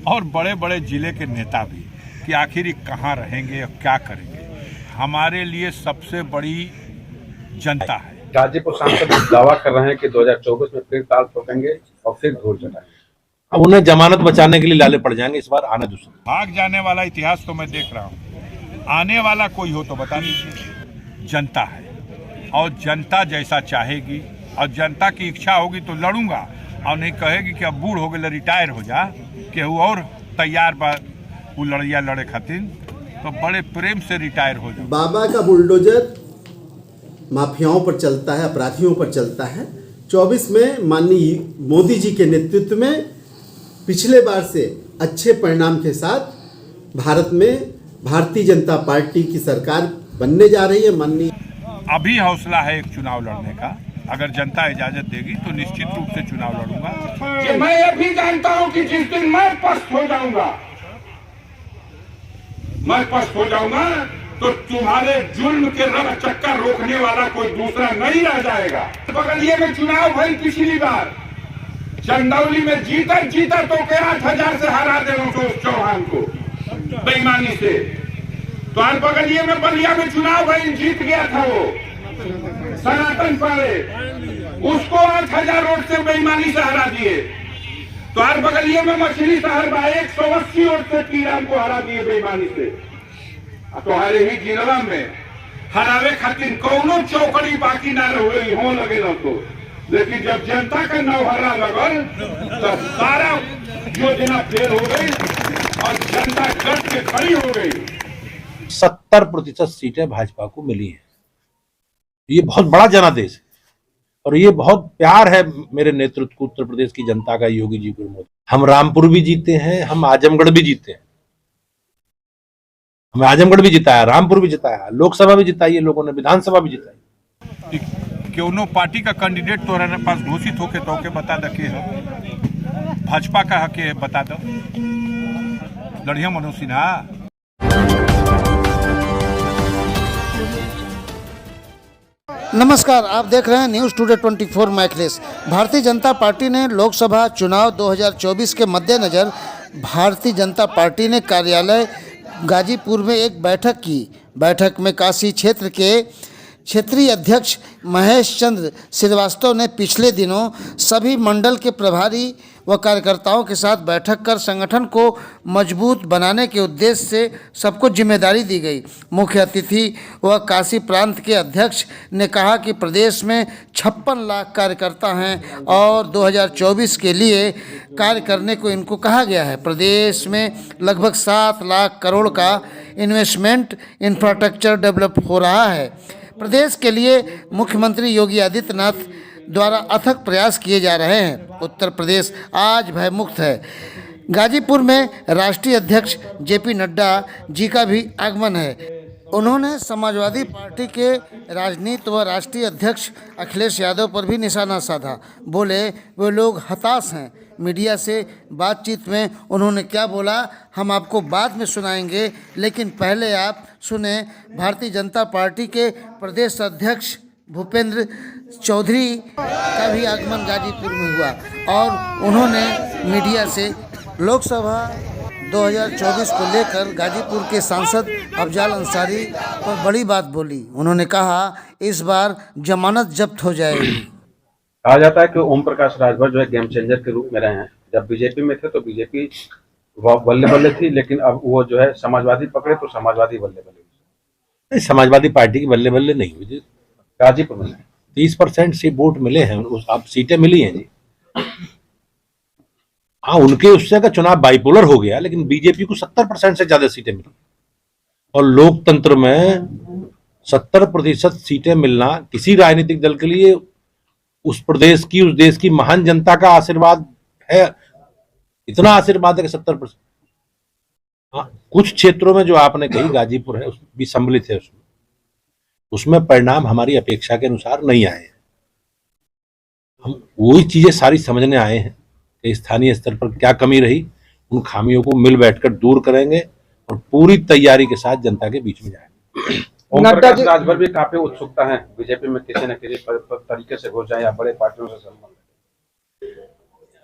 और बड़े बड़े जिले के नेता भी कि आखिर कहाँ रहेंगे और क्या करेंगे। हमारे लिए सबसे बड़ी जनता है। गाजीपुर सांसद दावा कर रहे हैं कि 2024 में फिर ताल ठोकेंगे और फिर धूल चटाएंगे। अब उन्हें जमानत बचाने के लिए लाले पड़ जाएंगे इस बार, आने दूसरे। भाग जाने वाला इतिहास तो मैं देख रहा हूँ, आने वाला कोई हो तो बता दीजिए। जनता है और जनता जैसा चाहेगी और जनता की इच्छा होगी तो लड़ूंगा, और नहीं कहेगी कि अब बूढ़ हो गए रिटायर हो जा, कि वो और तैयार बा वो लड़िया लड़े खातिर, तो बड़े प्रेम से रिटायर हो जाए। बाबा का बुलडोजर माफियाओं पर चलता है, अपराधियों पर चलता है। 24 में माननीय मोदी जी के नेतृत्व में पिछले बार से अच्छे परिणाम के साथ भारत में भारतीय जनता पार्टी की सरकार बनने जा रही है। माननीय अभी हौसला है एक चुनाव लड़ने का, अगर जनता इजाजत देगी तो निश्चित रूप से चुनाव लड़ूंगा। मैं ये भी जानता हूं कि जिस दिन मैं पस्त हो जाऊंगा, तो तुम्हारे जुल्म के रंग चक्कर रोकने वाला कोई दूसरा नहीं रह जाएगा। बगलिए में चुनाव भई पिछली बार, चंदौली में जीता तो के 8,000 से हरा दे चौहान को बेईमानी से। तो आज बगलिए में बलिया में चुनाव भई, जीत गया था वो सनातन पारे, उसको 8,000 वोट से बेईमानी से हरा दिए। तो आज बगलिए में मछली शहर में 180 वोट से कीराम को हरा दिए बेईमानी से। तो हरे ही जिला में हरावे खातिर कौनो चौकड़ी बाकी ना रही हो लगे न तो, लेकिन जब जनता का नौहरा लगल तो सारा योजना फेल हो गई और जनता डट के खड़ी हो गई। 70% सीटें भाजपा को मिली हैं। ये बहुत बड़ा जनादेश है और ये बहुत प्यार है मेरे नेतृत्व को उत्तर प्रदेश की जनता का, योगी जी को, मोदी। हम रामपुर भी जीते हैं, हम आजमगढ़ भी जीते हैं। हमें आजमगढ़ भी जिताया, रामपुर भी जिताया, लोकसभा भी जिताई है लोगों ने, विधानसभा भी जिताई। क्यों पार्टी का कैंडिडेट तोहरे पास घोषित होके तो के बता दे के भाजपा का हक है, बता दो। लड़िया मनोज सिन्हा। नमस्कार, आप देख रहे हैं news today 24 मैकलेस। Bharatiya Janata party ने लोकसभा चुनाव 2024 के मद्देनज़र भारतीय जनता पार्टी ने कार्यालय गाजीपुर में एक बैठक की। बैठक में काशी क्षेत्र के क्षेत्रीय अध्यक्ष महेश चंद्र श्रीवास्तव ने पिछले दिनों सभी मंडल के प्रभारी व कार्यकर्ताओं के साथ बैठक कर संगठन को मजबूत बनाने के उद्देश्य से सबको जिम्मेदारी दी गई। मुख्य अतिथि व काशी प्रांत के अध्यक्ष ने कहा कि प्रदेश में 56 लाख कार्यकर्ता हैं और 2024 के लिए कार्य करने को इनको कहा गया है। प्रदेश में लगभग 7 लाख करोड़ का इन्वेस्टमेंट इंफ्रास्ट्रक्चर डेवलप हो रहा है। प्रदेश के लिए मुख्यमंत्री योगी आदित्यनाथ द्वारा अथक प्रयास किए जा रहे हैं। उत्तर प्रदेश आज भयमुक्त है। गाजीपुर में राष्ट्रीय अध्यक्ष जेपी नड्डा जी का भी आगमन है। उन्होंने समाजवादी पार्टी के राजनीति व राष्ट्रीय अध्यक्ष अखिलेश यादव पर भी निशाना साधा। बोले वे लोग हताश हैं। मीडिया से बातचीत में उन्होंने क्या बोला हम आपको बाद में सुनाएंगे, लेकिन पहले आप सुने भारतीय जनता पार्टी के प्रदेश अध्यक्ष भूपेंद्र चौधरी का भी आगमन गाजीपुर में हुआ और उन्होंने मीडिया से लोकसभा 2024 को लेकर गाजीपुर के सांसद अफजाल अंसारी पर बड़ी बात बोली। उन्होंने कहा इस बार जमानत जब्त हो जाएगी। कहा जाता है कि ओम प्रकाश राजभर जो है गेम चेंजर के रूप में रहे हैं। जब बीजेपी में थे तो बीजेपी बल्ले बल्ले थी, लेकिन अब वो जो है समाजवादी पकड़े तो समाजवादी बल्ले बल्ले। समाजवादी पार्टी की बल्ले बल्ले नहीं हुई। गाजीपुर में 30% से वोट मिले हैं, अब सीटें मिली हैं जी। हाँ, उनके उससे का चुनाव बाइपोलर हो गया, लेकिन बीजेपी को 70% से ज्यादा सीटें मिली। और लोकतंत्र में 70% सीटें मिलना किसी राजनीतिक दल के लिए उस प्रदेश की, उस देश की महान जनता का आशीर्वाद है। इतना आशीर्वाद है कि 70%। हाँ, कुछ क्षेत्रों में जो आपने कही गाजीपुर है भी सम्मिलित है, उसमें परिणाम हमारी अपेक्षा के अनुसार नहीं आए। हम वही चीजें सारी समझने आए हैं कि स्थानीय स्तर पर क्या कमी रही, उन खामियों को मिल बैठकर दूर करेंगे और पूरी तैयारी के साथ जनता के बीच में जाएंगे। ओम प्रकाश राजभर भी काफी उत्सुकता है बीजेपी में किसी न किसी तरीके से हो जाए या बड़े पार्टियों से संबंध।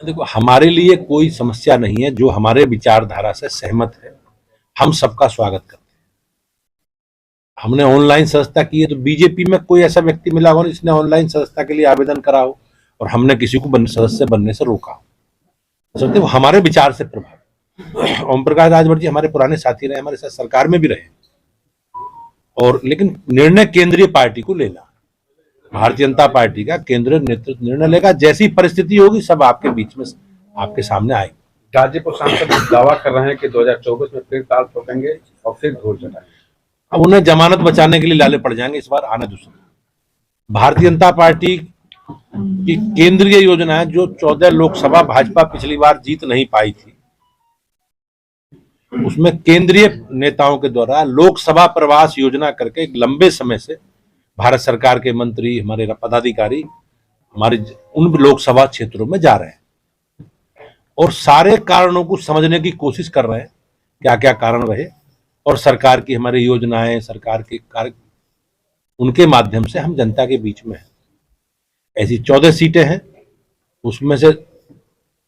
देखो, हमारे लिए कोई समस्या नहीं है। जो हमारे विचारधारा से सहमत है, हम सबका स्वागत करते हैं। हमने ऑनलाइन सदस्यता की है, तो बीजेपी में कोई ऐसा व्यक्ति मिला हो जिसने ऑनलाइन सदस्यता के लिए आवेदन करा हो और हमने किसी को सदस्य बनने से रोका हो। वो हमारे विचार से प्रभावित। ओम प्रकाश राजभर जी हमारे पुराने साथी रहे, हमारे साथ सरकार में भी रहे, और लेकिन निर्णय केंद्रीय पार्टी को लेना, भारतीय जनता पार्टी का केंद्रीय नेतृत्व निर्णय लेगा। जैसी परिस्थिति होगी सब आपके बीच में, आपके सामने आएगी। गाजीपुर सांसद दावा कर रहे हैं कि 2024 में फिर ताल ठोकेंगे और फिर ढोल चटाएंगे। अब उन्हें जमानत बचाने के लिए लाले पड़ जाएंगे, इस बार आने दूसरा। भारतीय जनता पार्टी की केंद्रीय योजना है, जो 14 लोकसभा भाजपा पिछली बार जीत नहीं पाई थी, उसमें केंद्रीय नेताओं के द्वारा लोकसभा प्रवास योजना करके एक लंबे समय से भारत सरकार के मंत्री, हमारे पदाधिकारी हमारे उन लोकसभा क्षेत्रों में जा रहे हैं और सारे कारणों को समझने की कोशिश कर रहे हैं, क्या क्या कारण रहे, और सरकार की हमारी योजनाएं, सरकार के कार्य, उनके माध्यम से हम जनता के बीच में हैं। ऐसी 14 सीटें हैं, उसमें से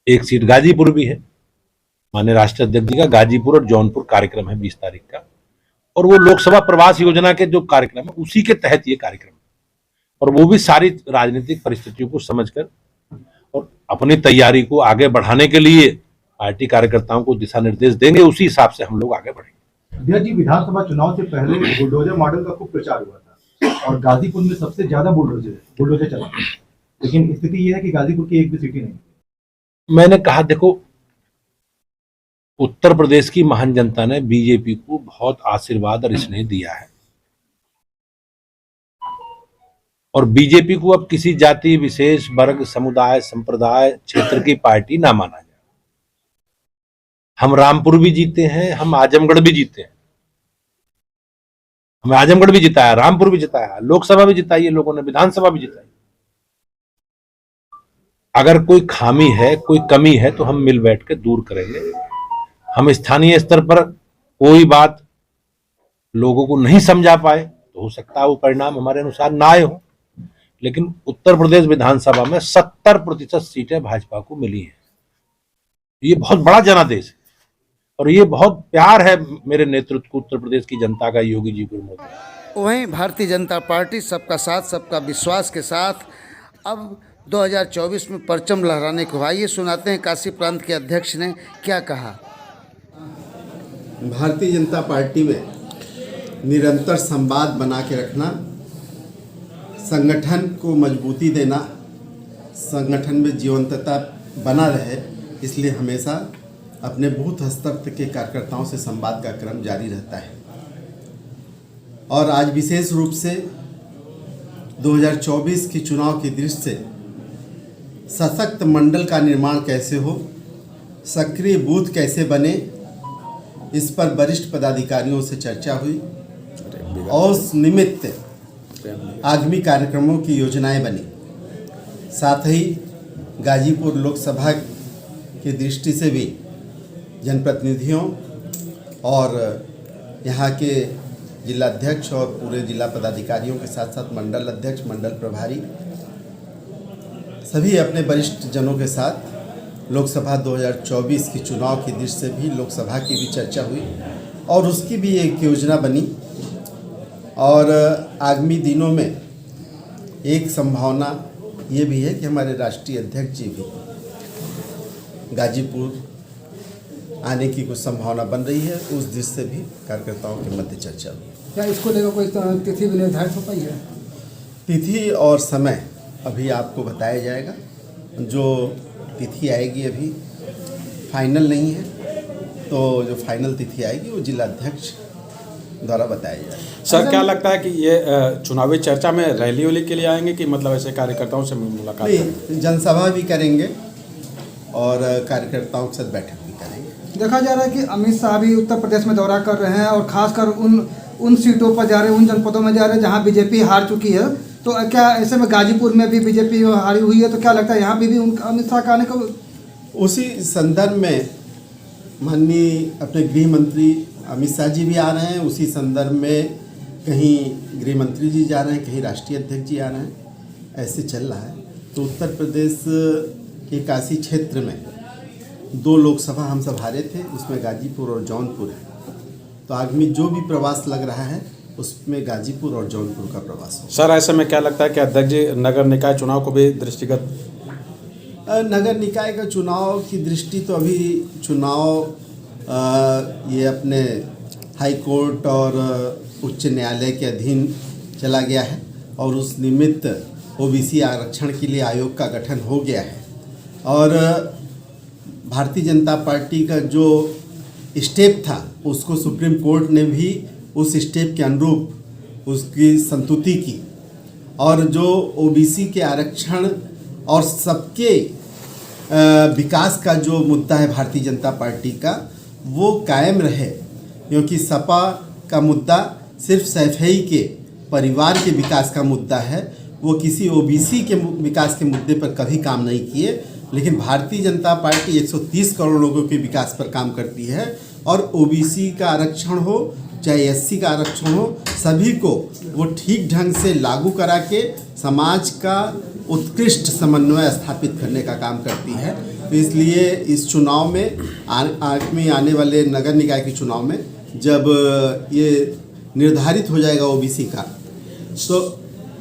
एक सीट गाजीपुर भी है। माननीय राष्ट्रीय अध्यक्ष जी का गाजीपुर और जौनपुर कार्यक्रम है 20 तारीख का, और वो लोकसभा प्रवास योजना के जो कार्यक्रम है उसी के तहत ये कार्यक्रम, और वो भी सारी राजनीतिक परिस्थितियों को समझकर और अपनी तैयारी को आगे बढ़ाने के लिए पार्टी कार्यकर्ताओं को दिशा निर्देश देंगे, उसी हिसाब से हम लोग आगे बढ़ेंगे। अध्यक्ष जी, विधानसभा चुनाव से पहले बुलडोजर मॉडल का खूब प्रचार हुआ था और गाजीपुर में सबसे ज्यादा बुलडोजर चला, लेकिन स्थिति यह है कि गाजीपुर की एक भी सीटी नहीं। मैंने कहा, देखो, उत्तर प्रदेश की महान जनता ने बीजेपी को बहुत आशीर्वाद और स्नेह दिया है, और बीजेपी को अब किसी जाति विशेष, वर्ग, समुदाय, संप्रदाय, क्षेत्र की पार्टी ना माना जाए। हम रामपुर भी जीते हैं, हम आजमगढ़ भी जीते हैं, हमें आजमगढ़ भी जिताया, रामपुर भी जिताया, लोकसभा भी जिताई है लोगों ने, विधानसभा भी जिताई। अगर कोई खामी है, कोई कमी है, तो हम मिल बैठ के दूर करेंगे। हम स्थानीय स्तर पर कोई बात लोगों को नहीं समझा पाए तो हो सकता है वो परिणाम हमारे अनुसार ना आए हो, लेकिन उत्तर प्रदेश विधानसभा में 70% सीटें भाजपा को मिली हैं। ये बहुत बड़ा जनादेश है और ये बहुत प्यार है मेरे नेतृत्व को उत्तर प्रदेश की जनता का, योगी जी को, मोदी। वहीं भारतीय जनता पार्टी सबका साथ सबका विश्वास के साथ अब 2024 में परचम लहराने को। आइए सुनाते हैं काशी प्रांत के अध्यक्ष ने क्या कहा। भारतीय जनता पार्टी में निरंतर संवाद बना के रखना, संगठन को मजबूती देना, संगठन में जीवंतता बना रहे, इसलिए हमेशा अपने बूथ स्तर के कार्यकर्ताओं से संवाद का क्रम जारी रहता है। और आज विशेष रूप से 2024 की चुनाव की दृष्टि से सशक्त मंडल का निर्माण कैसे हो, सक्रिय बूथ कैसे बने, इस पर वरिष्ठ पदाधिकारियों से चर्चा हुई और उस निमित्त आगामी कार्यक्रमों की योजनाएं बनी। साथ ही गाजीपुर लोकसभा की दृष्टि से भी जनप्रतिनिधियों और यहाँ के जिलाध्यक्ष और पूरे जिला पदाधिकारियों के साथ साथ मंडल अध्यक्ष, मंडल प्रभारी, सभी अपने वरिष्ठ जनों के साथ लोकसभा 2024 की चुनाव की दृष्टि से भी लोकसभा की भी चर्चा हुई और उसकी भी एक योजना बनी। और आगामी दिनों में एक संभावना ये भी है कि हमारे राष्ट्रीय अध्यक्ष जी भी गाजीपुर आने की कुछ संभावना बन रही है, उस दृष्टि से भी कार्यकर्ताओं के मध्य चर्चा हुई। क्या इसको लेकर कोई तिथि भी निर्धारित हो पाई है? तिथि और समय अभी आपको बताया जाएगा। जो तिथि आएगी अभी फाइनल नहीं है, तो जो फाइनल तिथि आएगी वो जिलाध्यक्ष द्वारा बताया जाएगा। सर, क्या लगता है कि ये चुनावी चर्चा में रैली वैली के लिए आएंगे कि मतलब ऐसे कार्यकर्ताओं से मुलाकात नहीं, जनसभा भी करेंगे और कार्यकर्ताओं के साथ बैठक भी करेंगे। देखा जा रहा है कि अमित शाह भी उत्तर प्रदेश में दौरा कर रहे हैं और खासकर उन सीटों पर जा रहे हैं, उन जनपदों में जा रहे हैं जहां बीजेपी हार चुकी है। तो क्या ऐसे में गाजीपुर में भी बीजेपी हारी हुई है, तो क्या लगता है यहाँ भी उनका अमित शाह का आने को? उसी संदर्भ में माननीय अपने गृह मंत्री अमित शाह जी भी आ रहे हैं, उसी संदर्भ में कहीं गृह मंत्री जी जा रहे हैं, कहीं राष्ट्रीय अध्यक्ष जी आ रहे हैं, ऐसे चल रहा है। तो उत्तर प्रदेश 81 क्षेत्र में 2 लोकसभा हम सब हारे थे, उसमें गाजीपुर और जौनपुर है। तो आगामी जो भी प्रवास लग रहा है उसमें गाजीपुर और जौनपुर का प्रवास हो। सर ऐसे में क्या लगता है कि अध्यक्ष जी नगर निकाय चुनाव को भी दृष्टिगत नगर निकाय का चुनाव की दृष्टि तो अभी चुनाव ये अपने हाई कोर्ट और उच्च न्यायालय के अधीन चला गया है और उस निमित्त ओबीसी आरक्षण के लिए आयोग का गठन हो गया है और भारतीय जनता पार्टी का जो स्टेप था उसको सुप्रीम कोर्ट ने भी उस स्टेप के अनुरूप उसकी संतुति की और जो ओबीसी के आरक्षण और सबके विकास का जो मुद्दा है भारतीय जनता पार्टी का वो कायम रहे, क्योंकि सपा का मुद्दा सिर्फ सैफई के परिवार के विकास का मुद्दा है, वो किसी ओबीसी के विकास के मुद्दे पर कभी काम नहीं किए। लेकिन भारतीय जनता पार्टी 130 करोड़ लोगों के विकास पर काम करती है और ओबीसी का आरक्षण हो चाहे एससी का आरक्षण हो, सभी को वो ठीक ढंग से लागू करा के समाज का उत्कृष्ट समन्वय स्थापित करने का काम करती है। तो इसलिए इस चुनाव में आगामी आने वाले नगर निकाय के चुनाव में जब ये निर्धारित हो जाएगा ओबीसी का, तो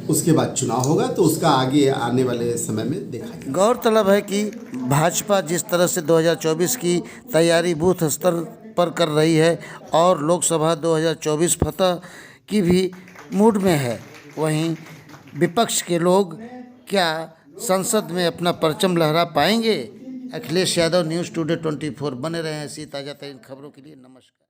उसके बाद चुनाव होगा, तो उसका आगे आने वाले समय में देखा जाएगा। गौरतलब है कि भाजपा जिस तरह से 2024 की तैयारी बूथ स्तर पर कर रही है और लोकसभा 2024 फतह की भी मूड में है, वहीं विपक्ष के लोग क्या संसद में अपना परचम लहरा पाएंगे? Akhilesh Yadav, news today 24। बने रहे ऐसी ताज़ा तरीन खबरों के लिए। नमस्कार।